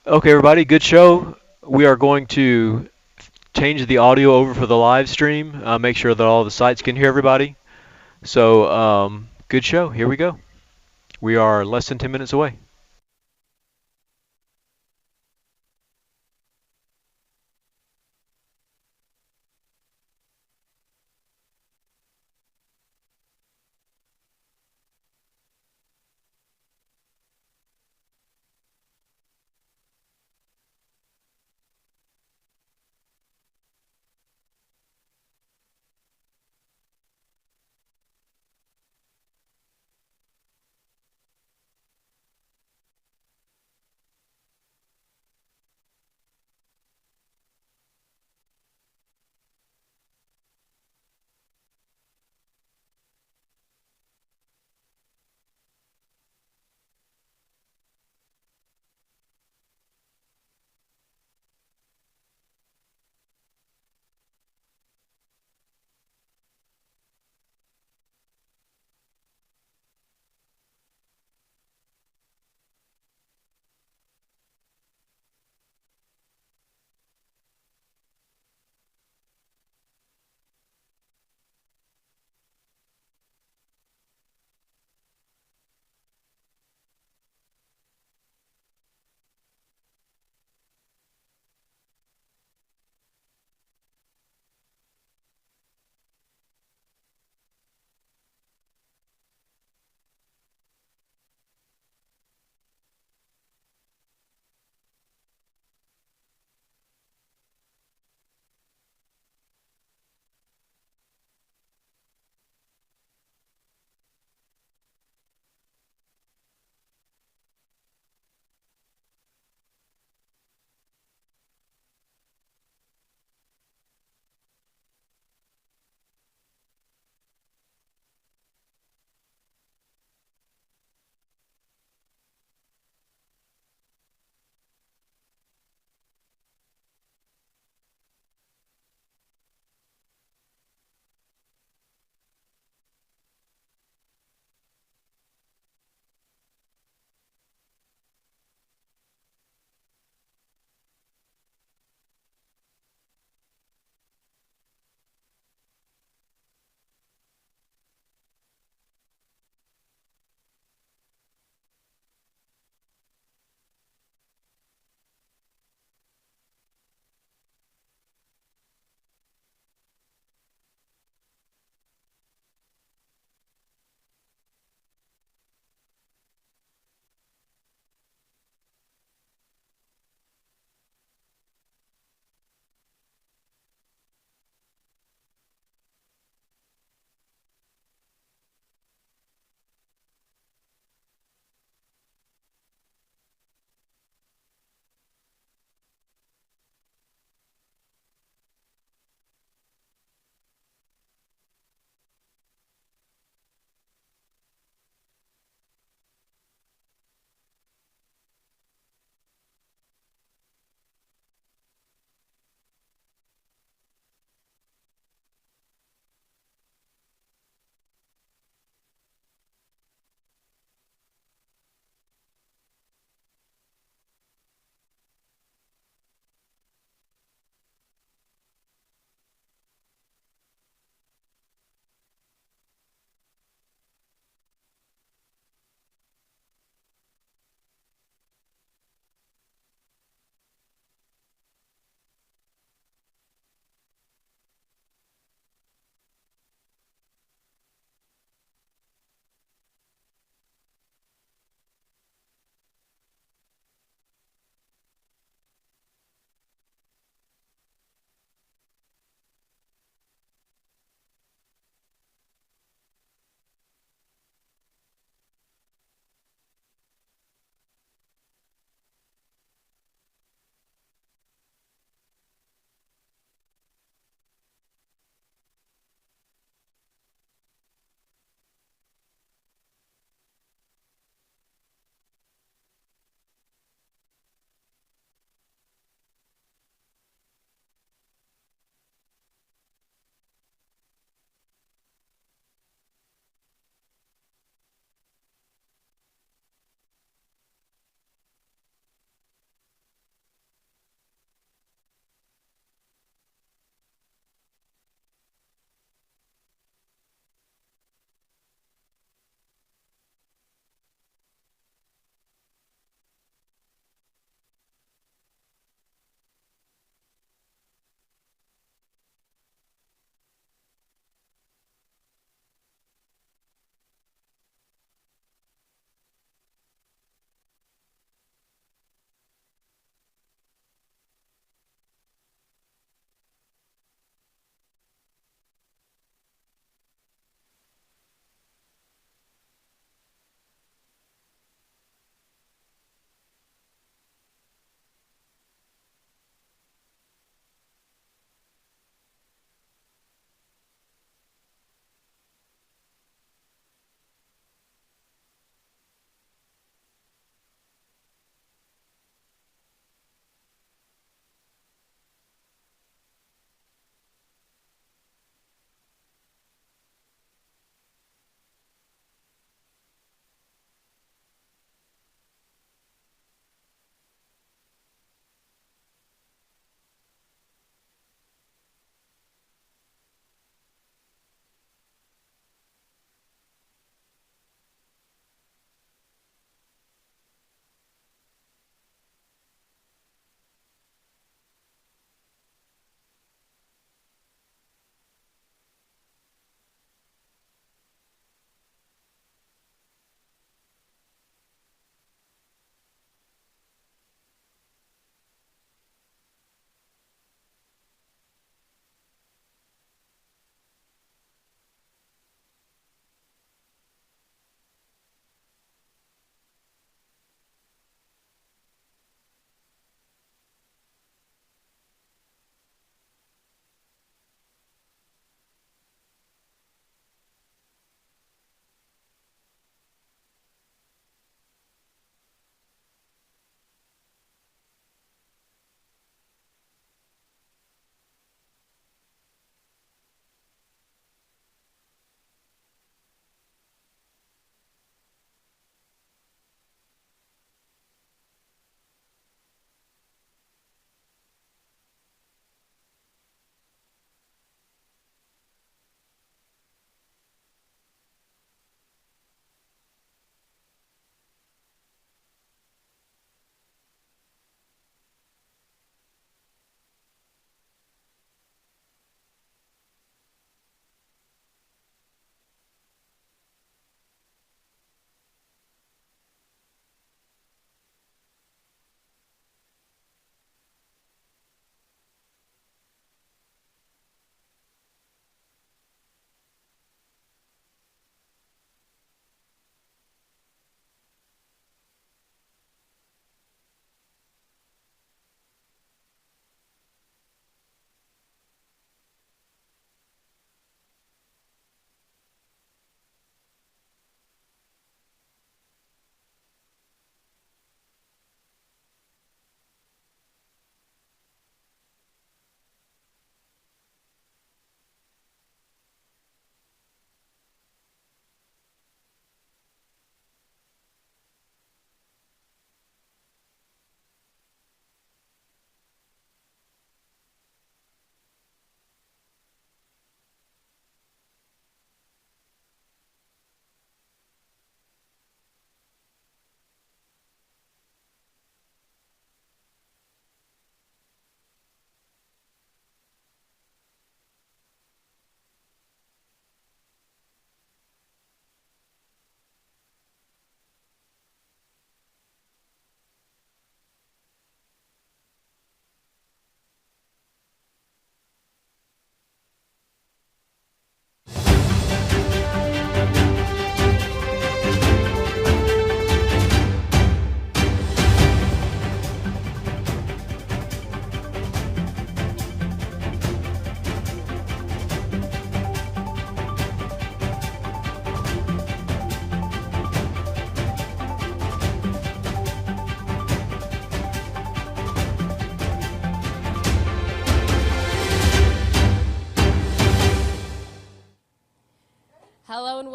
Okay, everybody, good show. We are going to change the audio over for the live stream. Make sure that all the sites can hear everybody. So, good show. Here we go. We are less than 10 minutes away.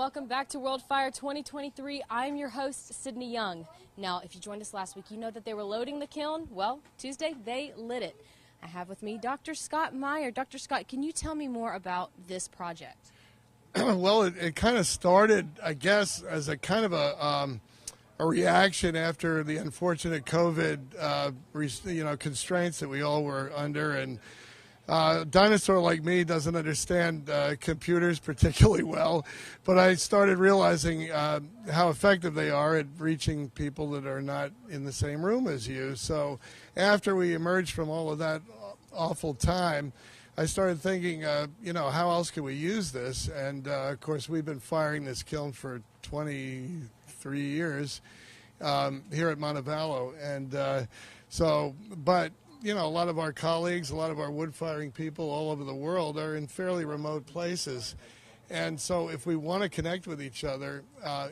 welcome back to World Fire 2023. I'm your host, Sydney Young. Now, if you joined us last week, you know that they were loading the kiln. Well, Tuesday, they lit it. I have with me Dr. Scott Meyer. Dr. Scott, can you tell me more about this project? Well, it kind of started, I guess, as a kind of a reaction after the unfortunate COVID, constraints that we all were under. And a dinosaur like me doesn't understand computers particularly well, but I started realizing how effective they are at reaching people that are not in the same room as you. So after we emerged from all of that awful time, I started thinking, how else can we use this? And, of course, we've been firing this kiln for 23 years here at Montevallo. And but a lot of our colleagues, a lot of our wood-firing people all over the world are in fairly remote places. And so if we want to connect with each other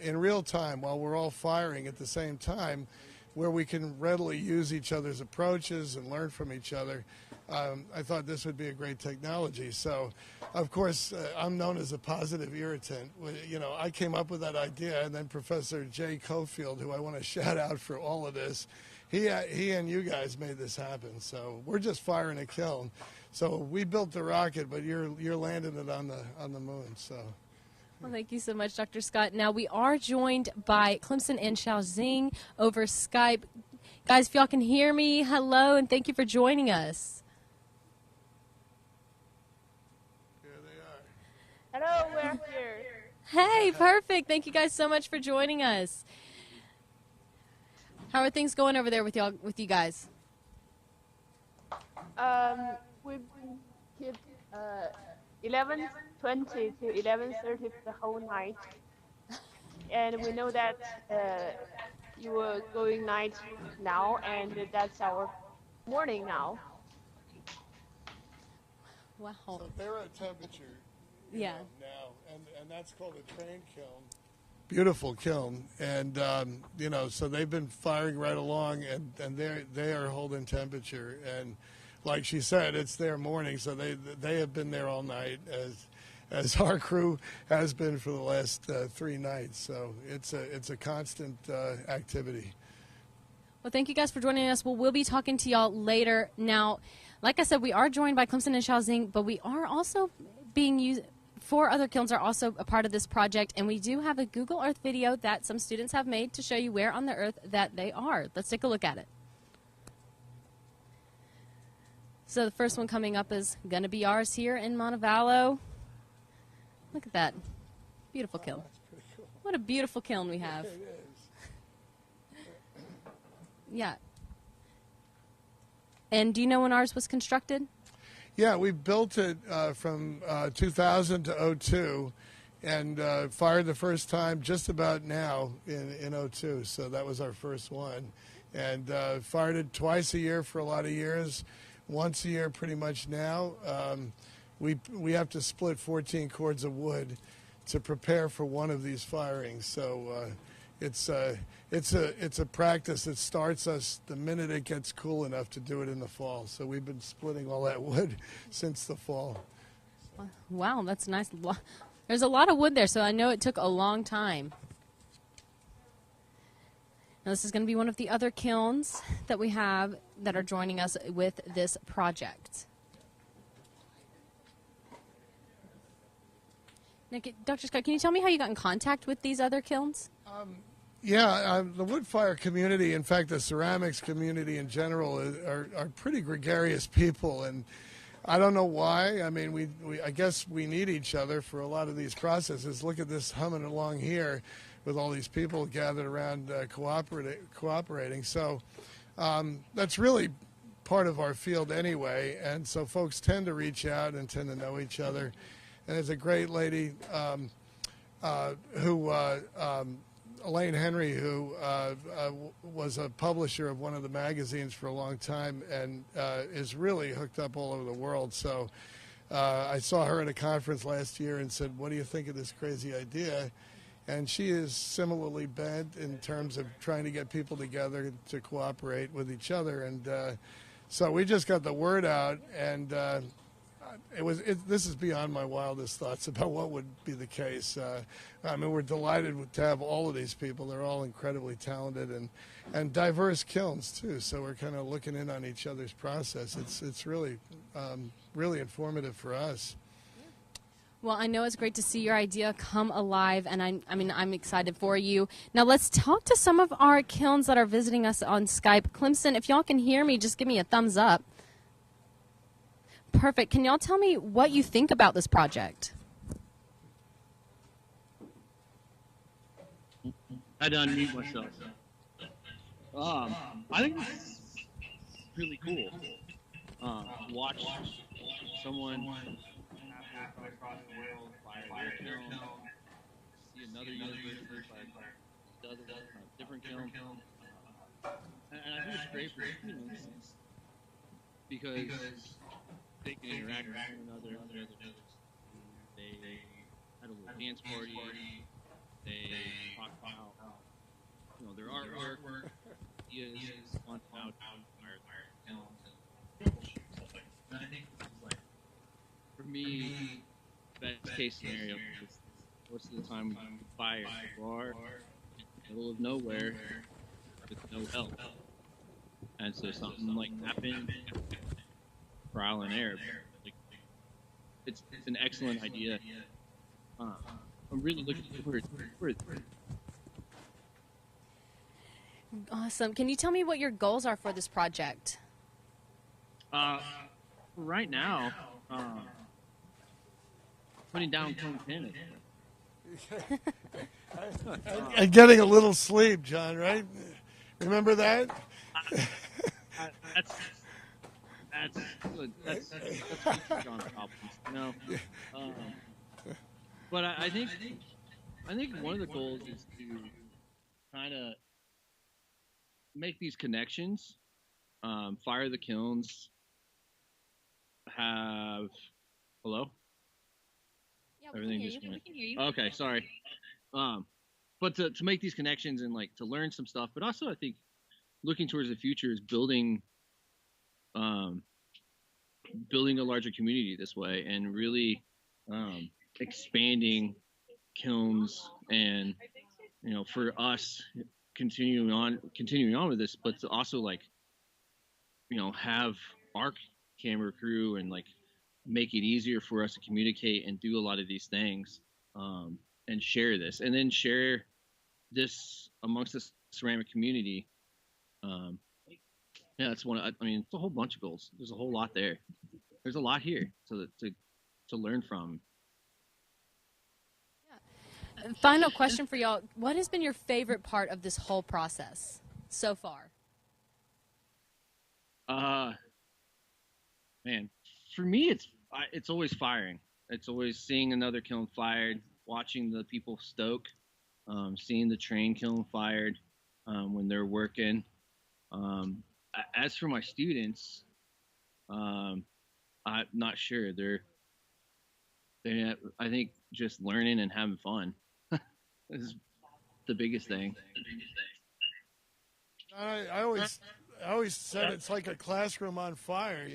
in real time while we're all firing at the same time, where we can readily use each other's approaches and learn from each other, I thought this would be a great technology. So, of course, I'm known as a positive irritant. I came up with that idea, and then Professor Jay Cofield, who I want to shout out for all of this, he and you guys made this happen. So we're just firing a kiln. So we built the rocket, but you're landing it on the moon. So. Well, thank you so much, Dr. Scott. Now, we are joined by Clemson and Shaoxing over Skype. Guys, if y'all can hear me, hello, and thank you for joining us. Here they are. Hello, we're here. Hey, perfect. Thank you guys so much for joining us. How are things going over there with you guys? We've been 11:20 to 11:30 the whole night, and we know that you were going night now, and that's our morning now. Wow. So they're at temperature. Yeah. Now, and that's called a train kiln. Beautiful kiln, and so they've been firing right along, and they are holding temperature, and like she said, it's their morning, so they have been there all night, as our crew has been for the last 3 nights. So it's a constant activity. Well, thank you guys for joining us. We'll be talking to y'all later. Now, like I said, we are joined by Clemson and Shaoxing, but we are also being used. 4 other kilns are also a part of this project, and we do have a Google Earth video that some students have made to show you where on the Earth that they are. Let's take a look at it. So the first one coming up is going to be ours here in Montevallo. Look at that. Beautiful kiln. That's pretty cool. What a beautiful kiln we have. It is. Yeah. And do you know when ours was constructed? Yeah, we built it from 2000 to 2002 and fired the first time just about now in 2002. So that was our first one. And fired it twice a year for a lot of years, once a year pretty much now. We have to split 14 cords of wood to prepare for one of these firings. So it's a practice that starts us the minute it gets cool enough to do it in the fall. So we've been splitting all that wood since the fall. Wow, that's nice. There's a lot of wood there, so I know it took a long time. Now, this is going to be one of the other kilns that we have that are joining us with this project. Now, Dr. Scott, can you tell me how you got in contact with these other kilns? The wood fire community, in fact, the ceramics community in general, are pretty gregarious people, and I don't know why. I mean, I guess we need each other for a lot of these processes. Look at this humming along here with all these people gathered around cooperating. So that's really part of our field anyway, and so folks tend to reach out and tend to know each other. And there's a great lady Elaine Henry, who was a publisher of one of the magazines for a long time and is really hooked up all over the world. So I saw her at a conference last year and said, what do you think of this crazy idea? And she is similarly bent in terms of trying to get people together to cooperate with each other. And so we just got the word out, and This is beyond my wildest thoughts about what would be the case. I mean, we're delighted to have all of these people. They're all incredibly talented and diverse kilns too. So we're kind of looking in on each other's process. It's really really informative for us. Well, I know it's great to see your idea come alive, and I'm excited for you. Now let's talk to some of our kilns that are visiting us on Skype. Clemson, if y'all can hear me, just give me a thumbs up. Perfect. Can y'all tell me what you think about this project? I had to unmute myself. I think it's really cool. Watch someone halfway across the world fire their kiln, see another university fire different kiln. And I think it's great for students because they can interact with one another. They had a little dance party. They talk about their artwork, ideas on how to fire their kilns. And I think for me, best case scenario is most of the time we fire a bar in the middle of nowhere with no help. And so something like happened, trial and error. Like, it's an excellent idea. I'm really looking forward to it. Awesome. Can you tell me what your goals are for this project? Right now, putting down cone pin. And getting a little sleep, John, right? Remember that? That's good. That's John's problems, But I think one of the goals is to kind of make these connections, fire the kilns, have hello. Yeah, Everything just went. We can hear you. Okay, sorry. But to make these connections and to learn some stuff, but also I think looking towards the future is building a larger community this way and really expanding kilns and for us continuing on with this, but to also have our camera crew and make it easier for us to communicate and do a lot of these things, and share this, and then share this amongst the ceramic community. Yeah, that's one. I mean, it's a whole bunch of goals. There's a whole lot there. There's a lot here to learn from. Yeah. Final question for y'all: what has been your favorite part of this whole process so far? Man, for me, it's always firing. It's always seeing another kiln fired, watching the people stoke, seeing the train kiln fired when they're working. As for my students, I'm not sure. They're I think just learning and having fun is the biggest thing. I always said it's like a classroom on fire,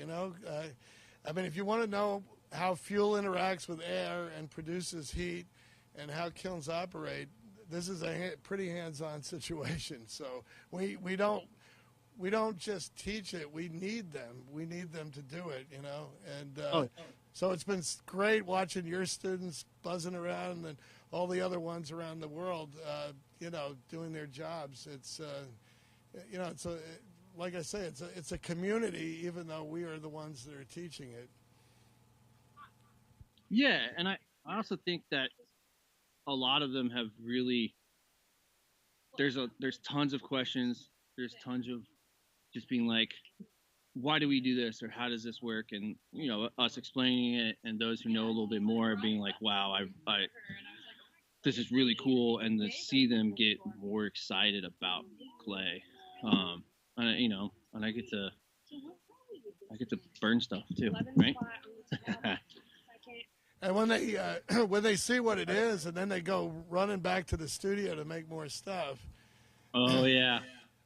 I mean, if you want to know how fuel interacts with air and produces heat and how kilns operate, this is a pretty hands-on situation. So we don't just teach it, we need them. We need them to do it, And so it's been great watching your students buzzing around and all the other ones around the world, doing their jobs. It's like I say, it's a community, even though we are the ones that are teaching it. Yeah, and I also think that a lot of them have really. There's tons of questions. There's tons of just being like, why do we do this, or how does this work? And us explaining it, and those who know a little bit more being like, wow, I this is really cool, and to see them get more excited about clay. And I get to burn stuff too, right? And when they see what it is, and then they go running back to the studio to make more stuff. Oh yeah.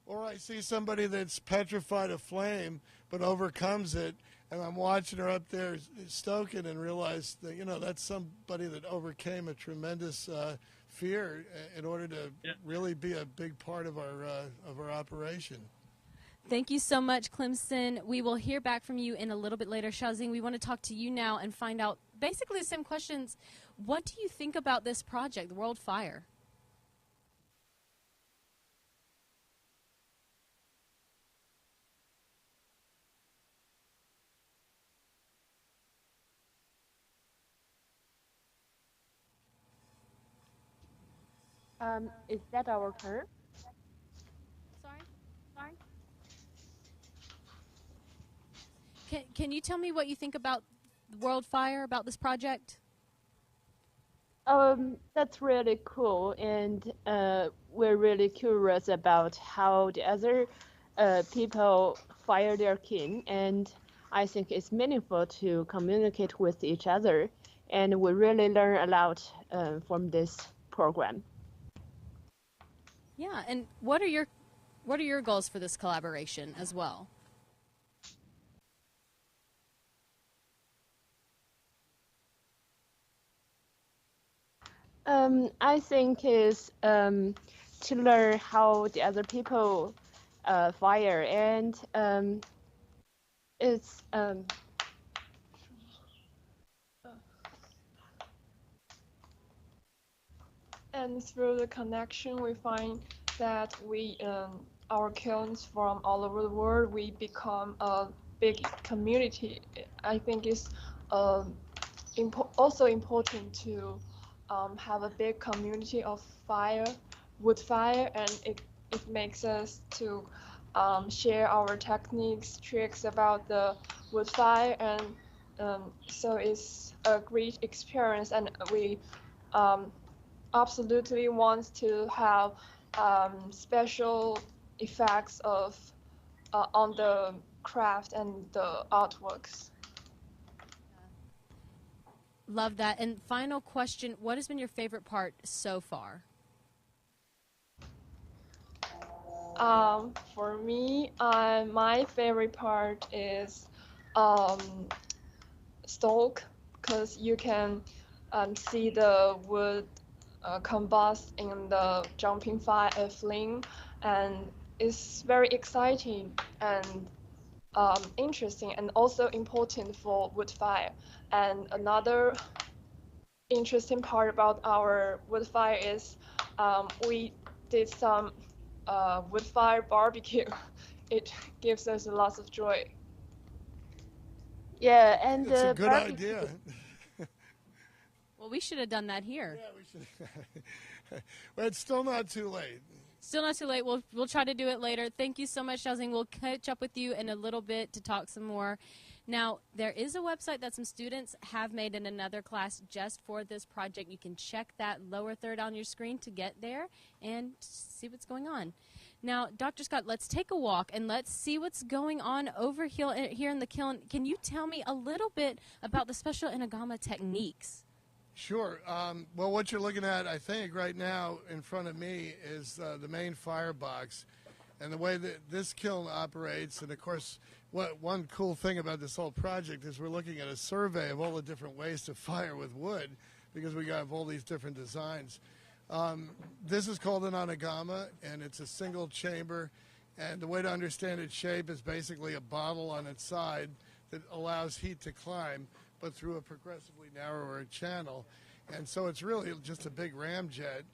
Or I see somebody that's petrified of flame but overcomes it, And I'm watching her up there stoking and realized that, that's somebody that overcame a tremendous fear in order to really be a big part of our operation. Thank you so much, Clemson. We will hear back from you in a little bit later. Xiaoxing, we want to talk to you now and find out basically the same questions. What do you think about this project, the World Fire? Is that our turn? Sorry? Can you tell me what you think about the World Fire, about this project? That's really cool, and we're really curious about how the other people fire their kin, and I think it's meaningful to communicate with each other, and we really learn a lot from this program. Yeah, and what are your goals for this collaboration as well? I think is to learn how the other people fire, and it's And through the connection, we find that our kilns from all over the world, we become a big community. I think it's also important to have a big community of wood fire, and it makes us to share our techniques, tricks about the wood fire, and so it's a great experience, and we um, absolutely wants to have special effects of on the craft and the artworks. Love that. And final question, what has been your favorite part so far? For me, my favorite part is stoke, because you can see the wood combust in the jumping fire flame, and it's very exciting and interesting, and also important for wood fire. And another interesting part about our wood fire is we did some wood fire barbecue. It gives us lots of joy. yeah, and It's a the good barbecue. idea. Well, we should have done that here. Yeah, we should. Well, it's still not too late. Still not too late. We'll try to do it later. Thank you so much, Xiaoxing. We'll catch up with you in a little bit to talk some more. Now, there is a website that some students have made in another class just for this project. You can check that lower third on your screen to get there and see what's going on. Now, Dr. Scott, let's take a walk and let's see what's going on over here in the kiln. Can you tell me a little bit about the special inagama techniques? Sure. Well, what you're looking at, I think, right now in front of me is the main firebox. And the way that this kiln operates, and of course, one cool thing about this whole project is we're looking at a survey of all the different ways to fire with wood, because we have all these different designs. This is called an onigama, and it's a single chamber. And the way to understand its shape is basically a bottle on its side that allows heat to climb, but through a progressively narrower channel. And so it's really just a big ramjet.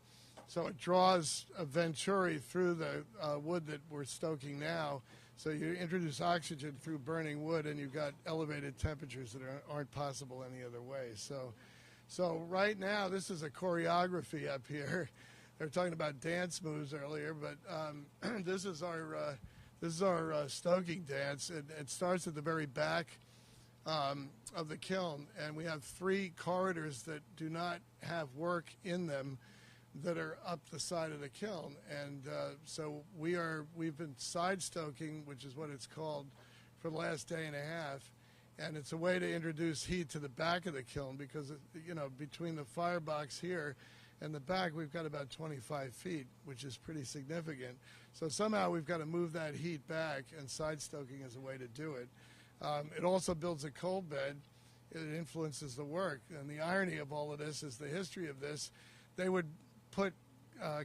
So it draws a venturi through the wood that we're stoking now. So you introduce oxygen through burning wood, and you've got elevated temperatures that aren't possible any other way. So right now, this is a choreography up here. They were talking about dance moves earlier, but this is our stoking dance. It starts at the very back of the kiln, and we have 3 corridors that do not have work in them that are up the side of the kiln. And so we've been side stoking, which is what it's called, for the last day and a half. And it's a way to introduce heat to the back of the kiln, because, between the firebox here and the back, we've got about 25 feet, which is pretty significant. So somehow we've got to move that heat back, and side stoking is a way to do it. It also builds a cold bed. It influences the work. And the irony of all of this is the history of this. They would put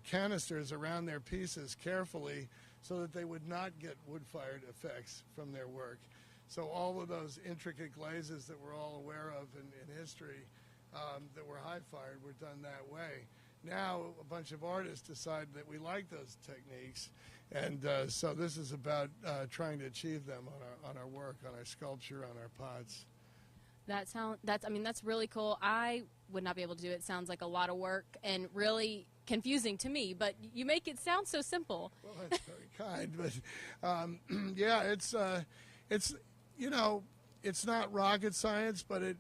canisters around their pieces carefully so that they would not get wood-fired effects from their work. So all of those intricate glazes that we're all aware of in history that were high-fired were done that way. Now a bunch of artists decide that we like those techniques, and so this is about trying to achieve them on our work, on our sculpture, on our pots. That's really cool. I would not be able to do it. It sounds like a lot of work and really confusing to me, but you make it sound so simple. Well, that's very kind, but yeah, it's it's not rocket science, but it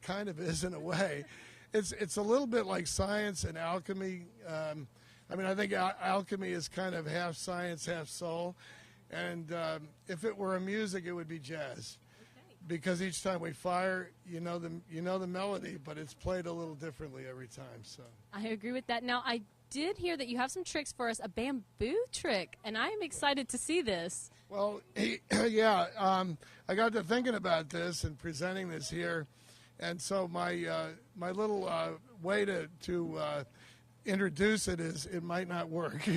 kind of is in a way. It's a little bit like science and alchemy. I think alchemy is kind of half science, half soul, and if it were a music, it would be jazz. Because each time we fire, you know the melody, but it's played a little differently every time. So I agree with that. Now, I did hear that you have some tricks for us, a bamboo trick, and I'm excited to see this. Well, yeah, I got to thinking about this and presenting this here, and so my little way to introduce it is it might not work,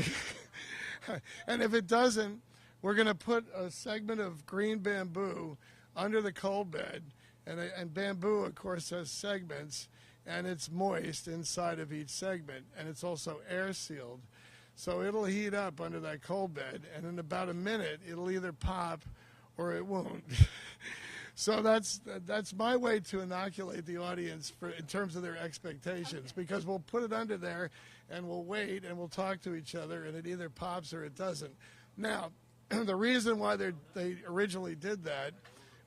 and if it doesn't, we're going to put a segment of green bamboo under the cold bed, and bamboo, of course, has segments, and it's moist inside of each segment, and it's also air sealed. So it'll heat up under that cold bed, and in about a minute, it'll either pop or it won't. So that's my way to inoculate the audience in terms of their expectations, because we'll put it under there, and we'll wait, and we'll talk to each other, and it either pops or it doesn't. Now, the reason why they originally did that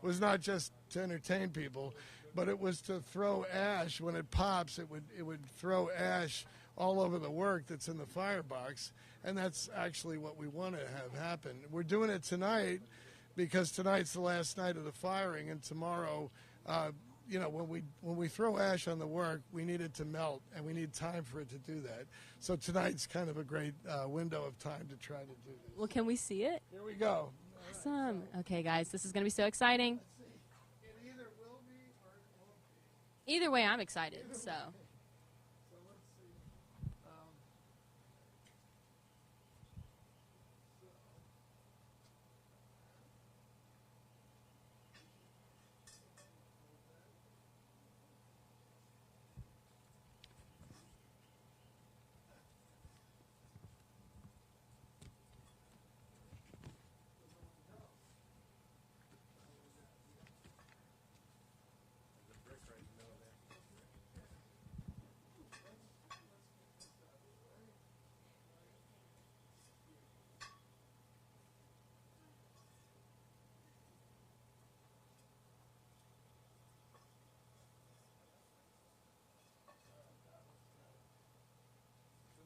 was not just to entertain people, but it was to throw ash. When it pops, it would throw ash all over the work that's in the firebox, and that's actually what we want to have happen. We're doing it tonight because tonight's the last night of the firing, and tomorrow, when we throw ash on the work, we need it to melt, and we need time for it to do that. So tonight's kind of a great window of time to try to do this. Well, can we see it? Here we go. Awesome. Okay, guys, this is going to be so exciting. It either will be or it won't be. Either way, I'm excited, so. So let's see.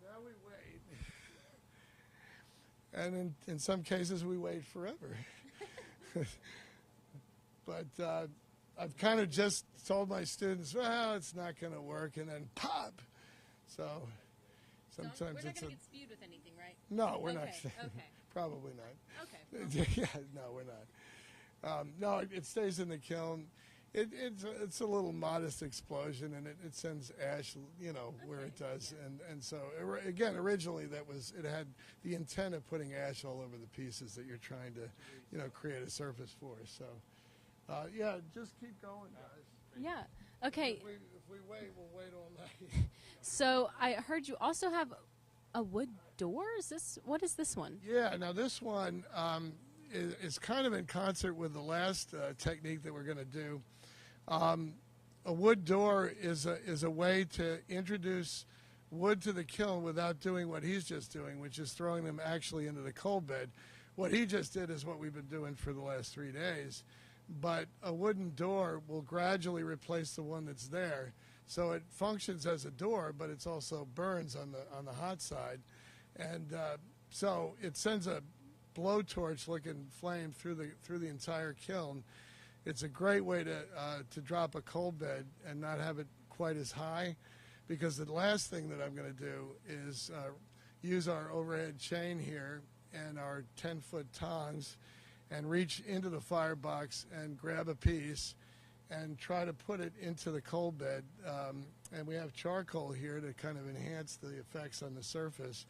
Now we wait. And in some cases, we wait forever. But I've kind of just told my students, well, it's not going to work, and then pop. So sometimes we're not it's going to get spewed with anything, right? No, we're not. Okay. Probably not. Okay. Yeah, no, we're not. No, it stays in the kiln. It's a little modest explosion, and it sends ash, where it does. And so, again, originally it had the intent of putting ash all over the pieces that you're trying to, create a surface for. So, yeah, just keep going, guys. Yeah. Okay. If we wait, we'll wait all night. So I heard you also have a wood door. What is this one? Yeah. Now this one is kind of in concert with the last technique that we're going to do. A wood door is a way to introduce wood to the kiln without doing what he's just doing, which is throwing them actually into the cold bed. What he just did is what we've been doing for the last 3 days. But a wooden door will gradually replace the one that's there. So it functions as a door, but it's also burns on the hot side. And so it sends a blowtorch-looking flame through the entire kiln. It's a great way to drop a cold bed and not have it quite as high, because the last thing that I'm going to do is use our overhead chain here and our 10-foot tongs and reach into the firebox and grab a piece and try to put it into the coal bed. And we have charcoal here to kind of enhance the effects on the surface.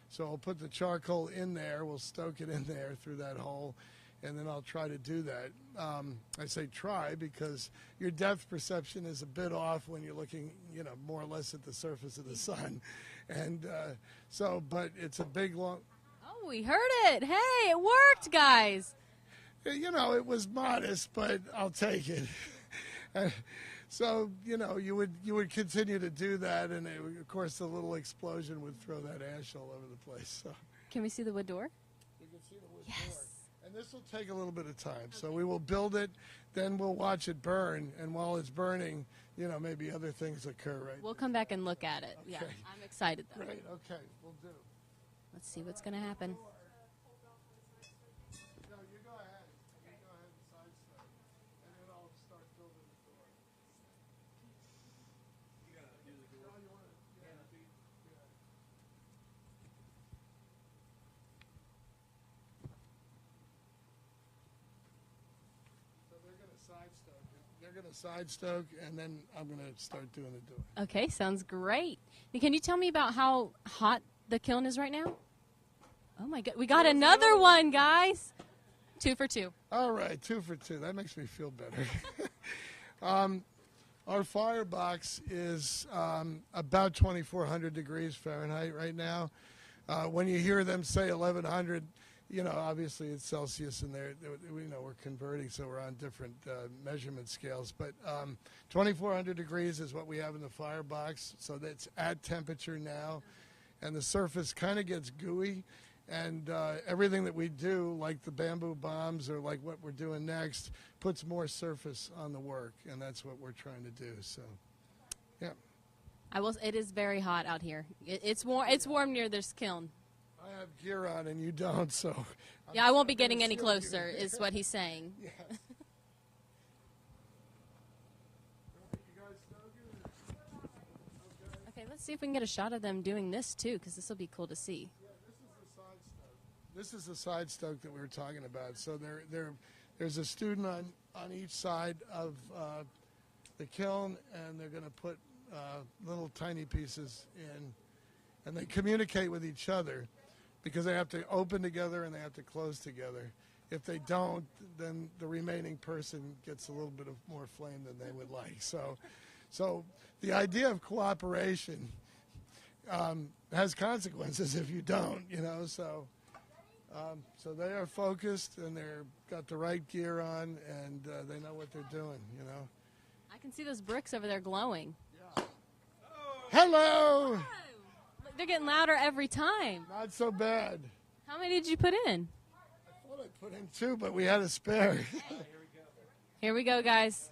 So I'll put the charcoal in there, we'll stoke it in there through that hole, and then I'll try to do that. I say try because your depth perception is a bit off when you're looking, more or less at the surface of the sun. And but it's a big, long... Oh, we heard it. Hey, it worked, guys. It was modest, but I'll take it. So, you would continue to do that, and of course the little explosion would throw that ash all over the place. So Can we see the wood door? you can see the wood door. And this will take a little bit of time. So we will build it, then we'll watch it burn, and while it's burning, maybe other things occur We'll come back and look at it. Okay. Yeah, I'm excited, though. Great, okay, we'll do. Let's see what's going to happen. No, you go ahead. You go ahead and side step, and then I'll start building the door. You gotta do the door. So they're going to side stoke it. They're going to side stoke, and then I'm going to start doing the door. Okay, sounds great. Now, can you tell me about how hot the kiln is right now? Oh, my God. We got another one, guys. 2 for 2. All right, 2 for 2. That makes me feel better. Our firebox is about 2,400 degrees Fahrenheit right now. When you hear them say 1,100, obviously it's Celsius, and we're converting, so we're on different measurement scales. But 2,400 degrees is what we have in the firebox, so that's at temperature now. And the surface kind of gets gooey. And everything that we do, like the bamboo bombs or like what we're doing next, puts more surface on the work, and that's what we're trying to do. So, yeah. It is very hot out here. It's warm. It's warm near this kiln. I have gear on, and you don't, so. Yeah, I won't be getting any closer, is what he's saying. Yeah. You guys stoking? Okay. Okay, let's see if we can get a shot of them doing this too, because this will be cool to see. This is the side stoke that we were talking about. So there's a student on each side of the kiln, and they're going to put little tiny pieces in, and they communicate with each other because they have to open together and they have to close together. If they don't, then the remaining person gets a little bit of more flame than they would like. So the idea of cooperation has consequences if you don't, So they are focused, and they're got the right gear on, and they know what they're doing, I can see those bricks over there glowing. Hello! They're getting louder every time. Not so bad. How many did you put in? I thought I put in 2, but we had a spare. Here we go, guys.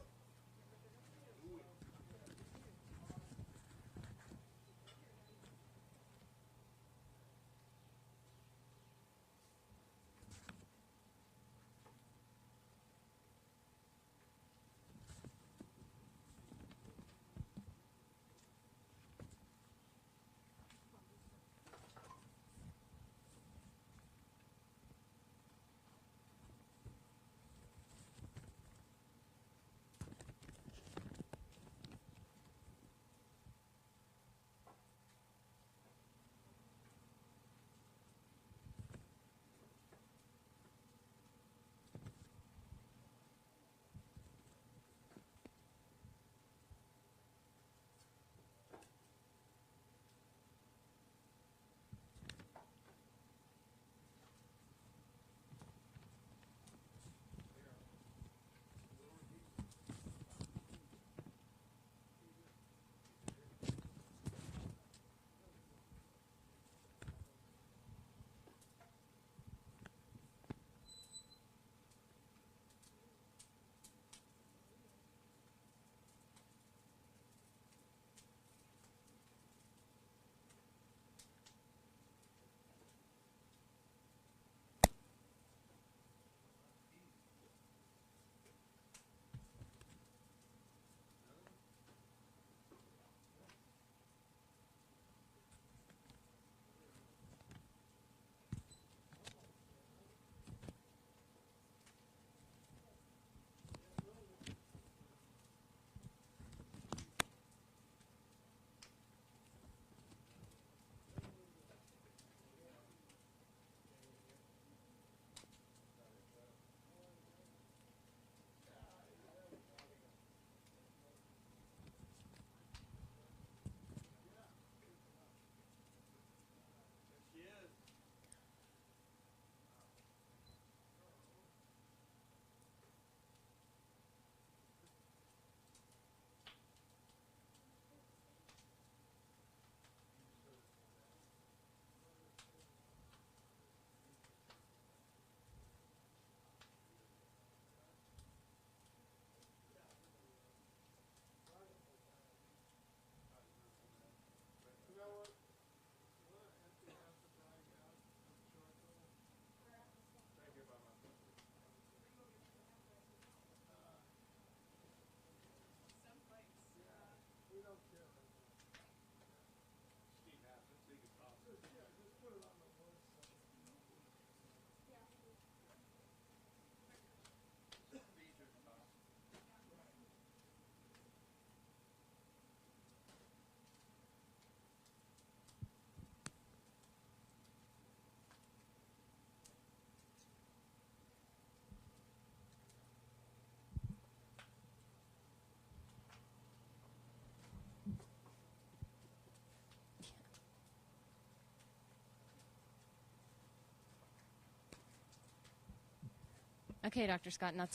Okay, Dr. Scott, now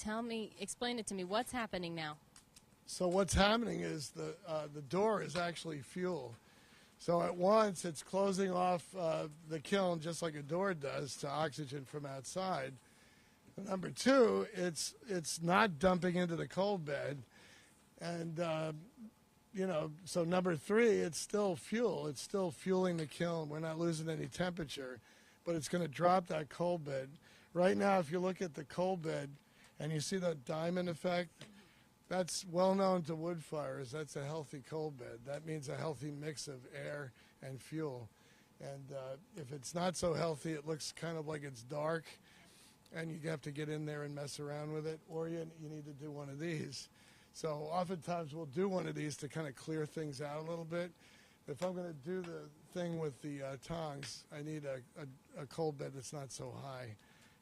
explain it to me. What's happening now? So what's happening is the door is actually fuel. So at once it's closing off the kiln just like a door does to oxygen from outside. Number two, it's not dumping into the coal bed, and so number three, it's still fuel. It's still fueling the kiln. We're not losing any temperature, but it's going to drop that coal bed. Right now, if you look at the coal bed and you see that diamond effect, that's well known to wood fires. That's a healthy coal bed. That means a healthy mix of air and fuel. And if it's not so healthy, it looks kind of like it's dark, and you have to get in there and mess around with it, or you need to do one of these. So oftentimes we'll do one of these to kind of clear things out a little bit. If I'm going to do the thing with the tongs, I need a coal bed that's not so high,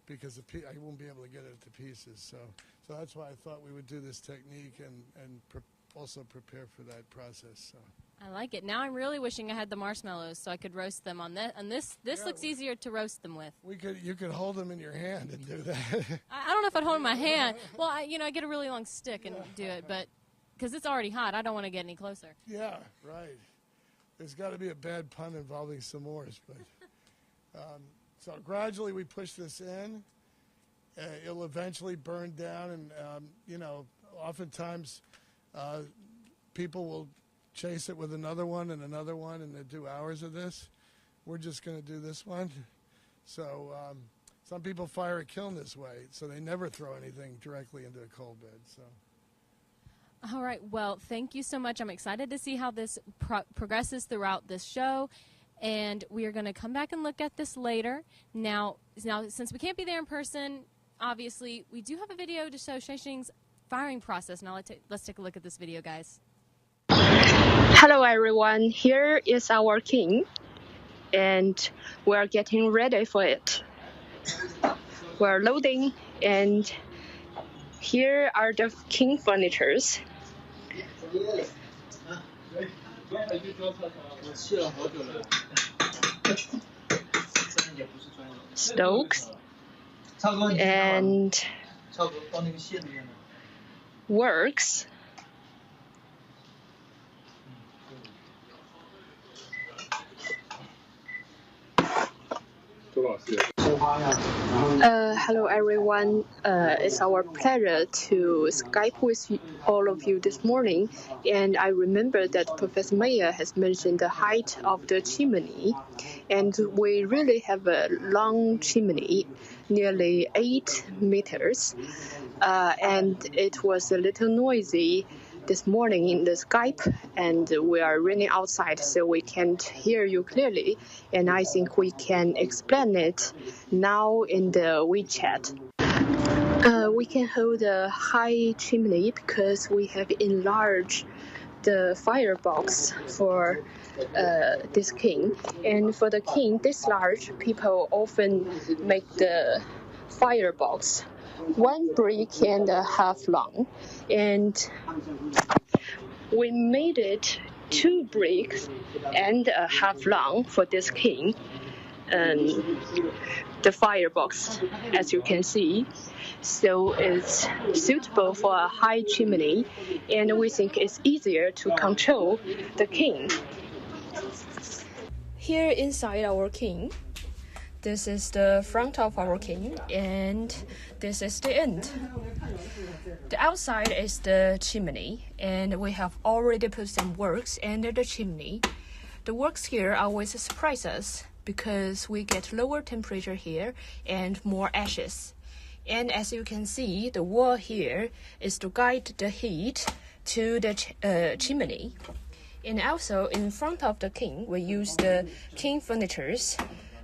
because I won't be able to get it to pieces. So that's why I thought we would do this technique and also prepare for that process. So. I like it. Now I'm really wishing I had the marshmallows so I could roast them on this. And this looks easier to roast them with. You could hold them in your hand and do that. I don't know if I'd hold in my hand. Well, I get a really long stick and do it, but because it's already hot, I don't want to get any closer. Yeah, right. There's got to be a bad pun involving s'mores, but so gradually we push this in. It'll eventually burn down, and oftentimes people will chase it with another one, and they do hours of this. We're just going to do this one. So some people fire a kiln this way, so they never throw anything directly into a coal bed. So. All right. Well, thank you so much. I'm excited to see how this progresses throughout this show, and we are going to come back and look at this later. Now, since we can't be there in person, obviously, we do have a video to show Shaixing's firing process. Now, let's take a look at this video, guys. Hello everyone, here is our king, and we're getting ready for it. We're loading, and here are the king furnitures. Stokes and works. Hello everyone, it's our pleasure to Skype with all of you this morning, and I remember that Professor Meyer has mentioned the height of the chimney, and we really have a long chimney, nearly 8 meters, and it was a little noisy this morning in the Skype, and we are running outside so we can't hear you clearly, and I think we can explain it now in the WeChat. We can hold a high chimney because we have enlarged the firebox for this king, and for the king this large, people often make the firebox 1 brick and a half long, and we made it 2 bricks and a half long for this king. The firebox, as you can see, so it's suitable for a high chimney, and we think it's easier to control the king. Here inside our king, this is the front of our king, and this is the end. The outside is the chimney, and we have already put some works under the chimney. The works here always surprise us because we get lower temperature here and more ashes. And as you can see, the wall here is to guide the heat to the chimney. And also in front of the king, we use the king furnitures.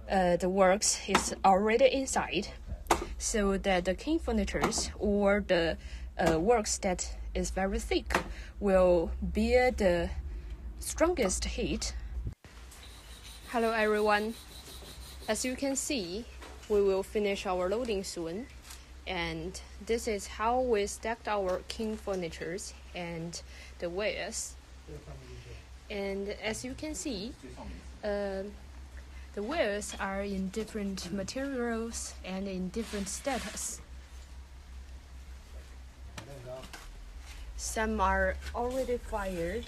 The works is already inside, so that the king furnitures or the works that is very thick will bear the strongest heat. Hello everyone. As you can see, we will finish our loading soon, and this is how we stacked our king furnitures and the wares. And as you can see, the wares are in different materials and in different status. Some are already fired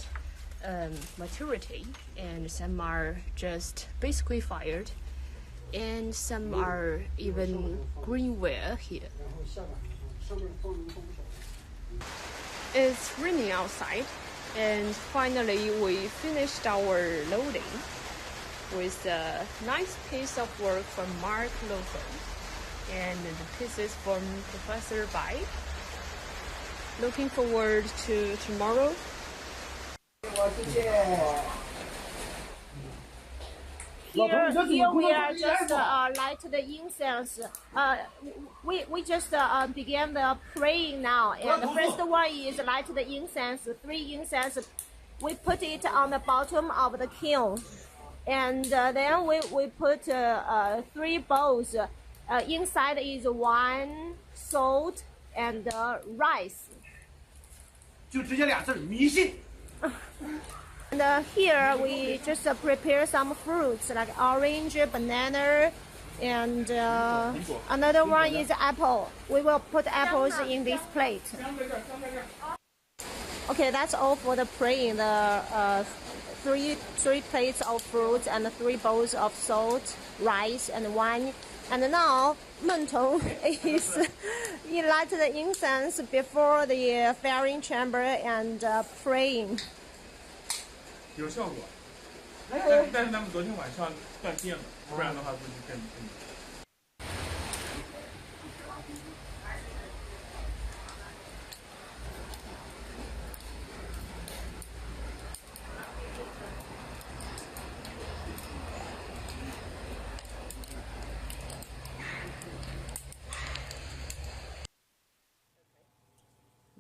maturity, and some are just basically fired, and some are even greenware here. It's raining outside, and finally we finished our loading with a nice piece of work from Mark Loco and the pieces from Professor Bai. Looking forward to tomorrow. Here we are just light the incense. We just began the praying now, and the first one is light the incense. 3 incense, we put it on the bottom of the kiln, and then we put 3 bowls. Inside is 1 salt and rice. 就直接俩字儿迷信。 And here we just prepare some fruits like orange, banana, and another one is apple. We will put apples in this plate. Okay, that's all for the praying. The three plates of fruits and 3 bowls of salt, rice, and wine. And now Mentong is light the incense before the firing chamber and praying. 有效果，但是他们昨天晚上断电了，不然的话估计更。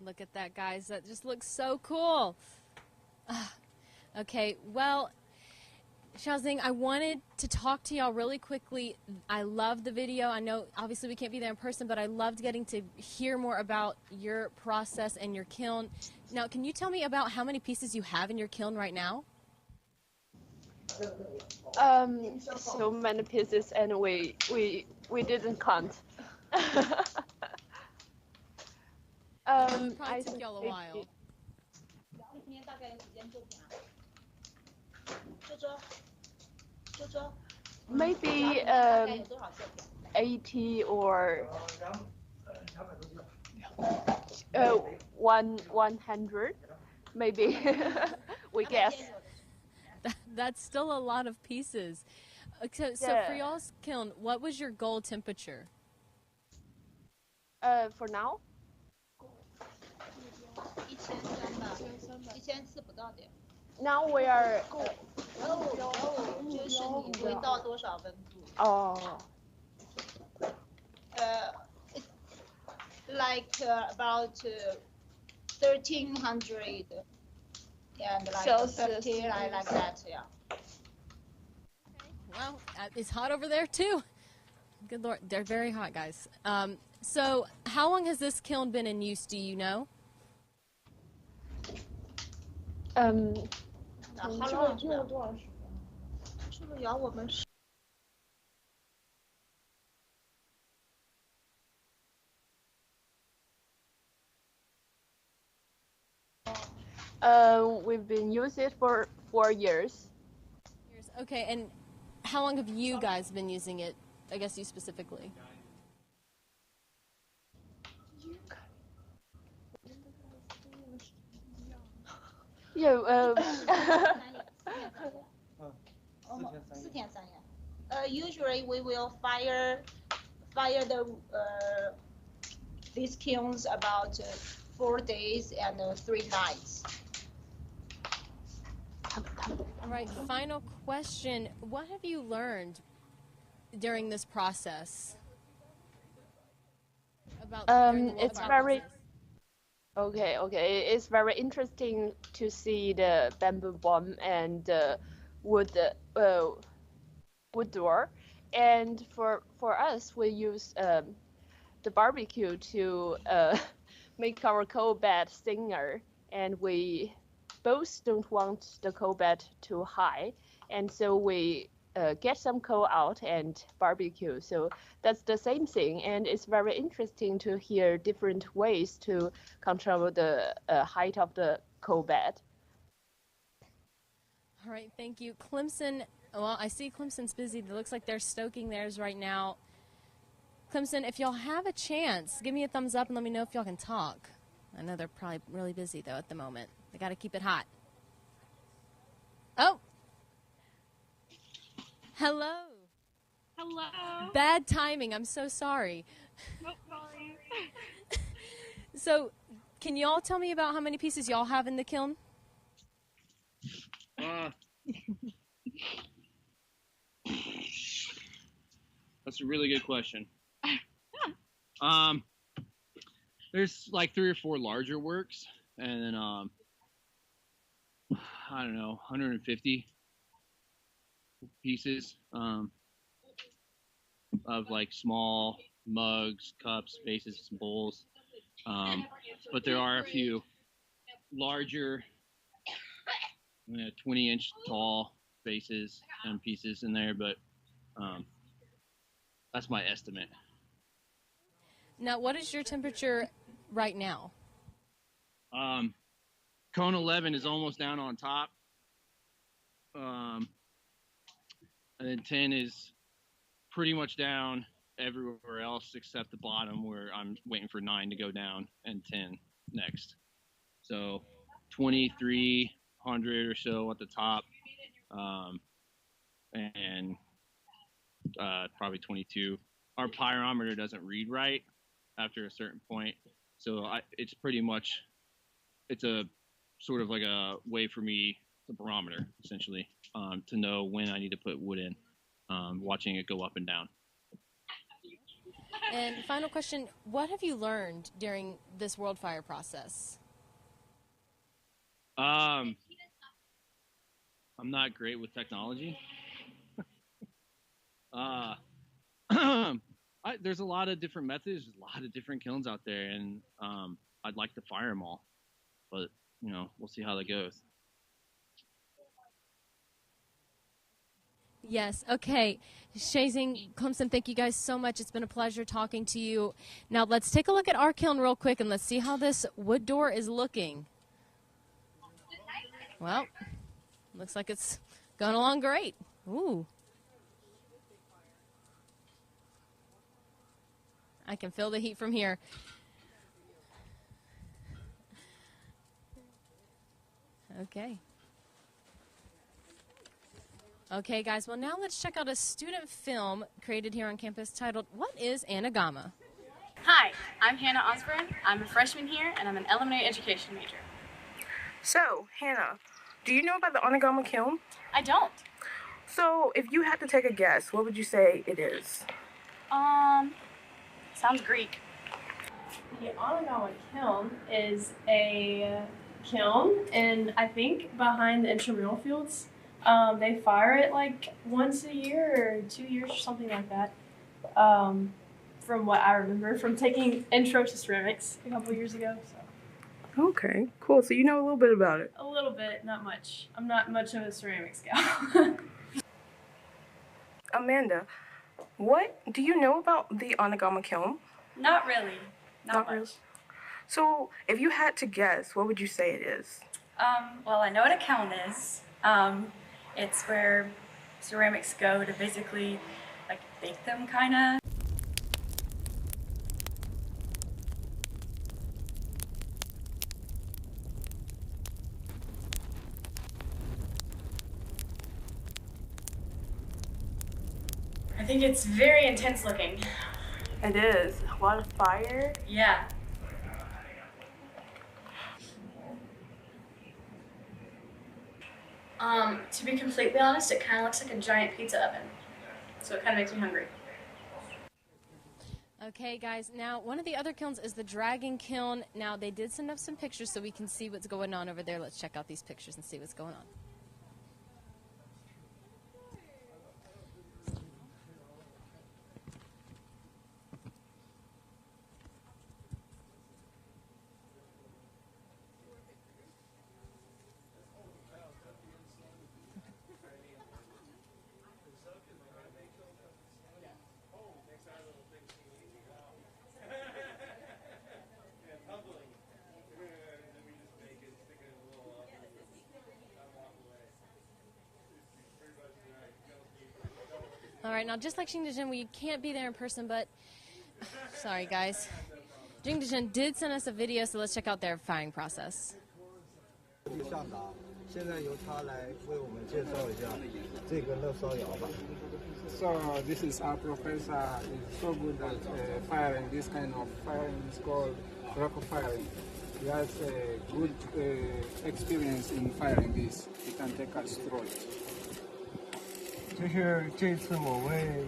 Look at that, guys. That just looks so cool. Okay, well, Xiaoxing, I wanted to talk to y'all really quickly. I love the video. I know, obviously, we can't be there in person, but I loved getting to hear more about your process and your kiln. Now, can you tell me about how many pieces you have in your kiln right now? So many pieces, and we didn't count. It probably took y'all a while. Maybe 80 or 100, maybe. We guess. That's still a lot of pieces. So for y'all's kiln, what was your goal temperature? For now? Now we are. Like about 1300 and like Celsius. 50, like that, yeah. Well, it's hot over there too. Good Lord, they're very hot, guys. So how long has this kiln been in use, do you know? How long? 是不是要我们 We've been using it for 4 years. Okay, and how long have you guys been using it? I guess you specifically. Yeah. Usually we will fire the these kilns about 4 days and 3 nights. All right, final question. What have you learned during this process? About It's very okay. It's very interesting to see the bamboo bomb and wood door, and for us, we use the barbecue to make our coal bed thinner, and we both don't want the coal bed too high, and so we get some coal out and barbecue. So that's the same thing, and it's very interesting to hear different ways to control the height of the coal bed. All right, thank you. Clemson, well, I see Clemson's busy. It looks like they're stoking theirs right now. Clemson, if y'all have a chance, give me a thumbs up and let me know if y'all can talk. I know they're probably really busy, though, at the moment. They got to keep it hot. Oh. Hello. Hello. Bad timing. I'm so sorry. Nope, sorry. So, can y'all tell me about how many pieces y'all have in the kiln? That's a really good question. There's like 3 or 4 larger works, and then I don't know, 150 pieces of like small mugs, cups, vases, and bowls. But there are a few larger, 20-inch tall vases and pieces in there, but that's my estimate. Now, what is your temperature right now? Cone 11 is almost down on top. And then 10 is pretty much down everywhere else except the bottom, where I'm waiting for 9 to go down and 10 next. So 2,300 or so at the top, and probably 22. Our pyrometer doesn't read right after a certain point, so it's pretty much, it's a sort of like a way for me, the barometer essentially, to know when I need to put wood in, watching it go up and down. And final question, what have you learned during this World Fire process? I'm not great with technology. There's a lot of different methods, a lot of different kilns out there, and I'd like to fire them all, but we'll see how that goes. Yes, okay. Shazing, Clemson, thank you guys so much. It's been a pleasure talking to you. Now let's take a look at our kiln real quick and let's see how this wood door is looking. Well, looks like it's going along great. Ooh. I can feel the heat from here. Okay. Okay, guys, well, now let's check out a student film created here on campus titled, What is Anagama? Hi, I'm Hannah Osborne. I'm a freshman here, and I'm an elementary education major. So, Hannah, do you know about the Anagama kiln? I don't. So, if you had to take a guess, what would you say it is? Sounds Greek. The Anagama kiln is a kiln, and I think behind the intramural fields. They fire it like once a year or 2 years or something like that. From what I remember from taking intro to ceramics a couple years ago. So. Okay, cool. So you know a little bit about it. A little bit, not much. I'm not much of a ceramics gal. Amanda, what do you know about the Anagama kiln? Not really. Not much. Really. So if you had to guess, what would you say it is? Well, I know what a kiln is. It's where ceramics go to basically like bake them, kind of. I think it's very intense looking. It is. A lot of fire. Yeah. To be completely honest, it kind of looks like a giant pizza oven. So it kind of makes me hungry. Okay, guys, now one of the other kilns is the Dragon Kiln. Now, they did send up some pictures so we can see what's going on over there. Let's check out these pictures and see what's going on. right now. Just like Jing Dejin, we can't be there in person, but sorry, guys. Jing Dejin did send us a video, so let's check out their firing process. 现在由他来为我们介绍一下这个乐烧窑吧。So this is our professor. He's so good at firing. This kind of firing is called rock firing. He has a good experience in firing this. He can take us through it. 这是这次我为